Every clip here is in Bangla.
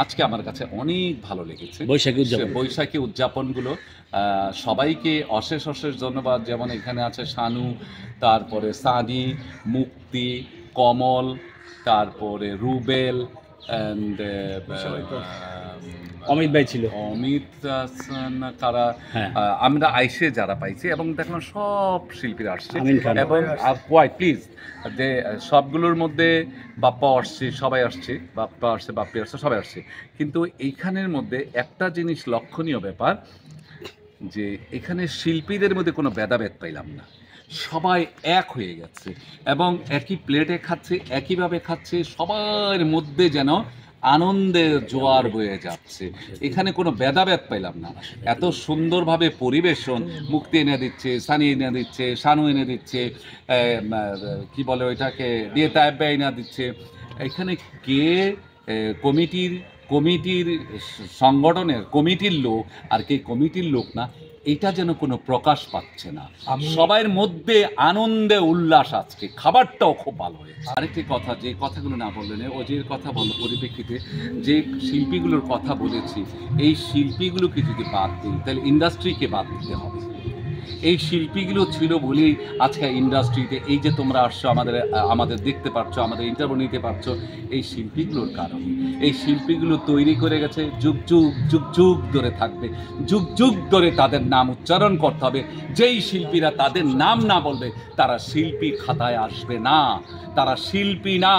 আজকে আমার কাছে অনেক ভালো লেগেছে বৈশাখী উদযাপনগুলো। সবাইকে অশেষ অশেষ ধন্যবাদ। যেমন এখানে আছে শানু, তারপরে সানি, মুক্তি, কমল, তারপরে রুবেল অ্যান্ড অমিত ভাই ছিল, অমিত তারা আমরা আইসে যারা পাইছি এবং দেখলাম সব শিল্পীরা আসছে এবং প্লিজ যে সবগুলোর মধ্যে বাপ্পা আসছে, সবাই আসছে, বাপ্পা আসছে, বাপ্পি আসছে, সবাই আসছে। কিন্তু এইখানের মধ্যে একটা জিনিস লক্ষণীয় ব্যাপার যে এখানে শিল্পীদের মধ্যে কোনো ভেদাভেদ পাইলাম না, সবাই এক হয়ে গেছে এবং একই প্লেটে খাচ্ছে, একইভাবে খাচ্ছে, সবার মধ্যে যেন আনন্দের জোয়ার বয়ে যাচ্ছে। এখানে কোনো ভেদাভেদ পাইলাম না। এত সুন্দরভাবে পরিবেশন, মুক্তি এনে দিচ্ছে, সানি এনে দিচ্ছে, শানু এনে দিচ্ছে, কি বলে ওইটাকে দিয়ে তাইব্বা এনে দিচ্ছে। এখানে কে কমিটির সংগঠনের কমিটির লোক আর কে কমিটির লোক না, এটা যেন কোনো প্রকাশ পাচ্ছে না। সবার মধ্যে আনন্দে উল্লাস। আজকে খাবারটাও খুব ভালো হয়েছে। আরেকটি কথা, যে কথাগুলো না বললেন, ও যে কথা বলল পরিপ্রেক্ষিতে যে শিল্পীগুলোর কথা বলেছি, এই শিল্পীগুলোকে যদি বাদ দিই তাহলে ইন্ডাস্ট্রিকে বাদ দিতে হবে। এই শিল্পীগুলো ছিল বলেই আজকে ইন্ডাস্ট্রিতে এই যে তোমরা আসছো, আমাদের দেখতে পাচ্ছ, আমাদের ইন্টারভিউ নিতে পারছো, এই শিল্পীগুলোর কারণে। এই শিল্পীগুলো তৈরি করে গেছে, যুগ যুগ যুগ যুগ ধরে থাকবে, যুগ যুগ ধরে তাদের নাম উচ্চারণ করতে হবে। যেই শিল্পীরা তাদের নাম না বলবে তারা শিল্পী খাতায় আসবে না, তারা শিল্পী না।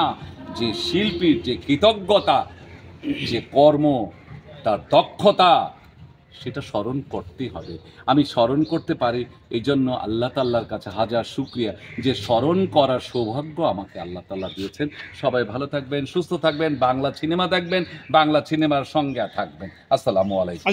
যে শিল্পীর যে কৃতজ্ঞতা, যে কর্ম, তার দক্ষতা, সেটা স্মরণ করতেই হবে। আমি স্মরণ করতে পারি, এই জন্য আল্লাহ তাআলার কাছে হাজার শুকরিয়া যে স্মরণ করার সৌভাগ্য আমাকে আল্লাহ তাআলা দিয়েছেন। সবাই ভালো থাকবেন, সুস্থ থাকবেন, বাংলা সিনেমা দেখবেন, বাংলা সিনেমার সঙ্গে থাকবেন। আসসালামু আলাইকুম।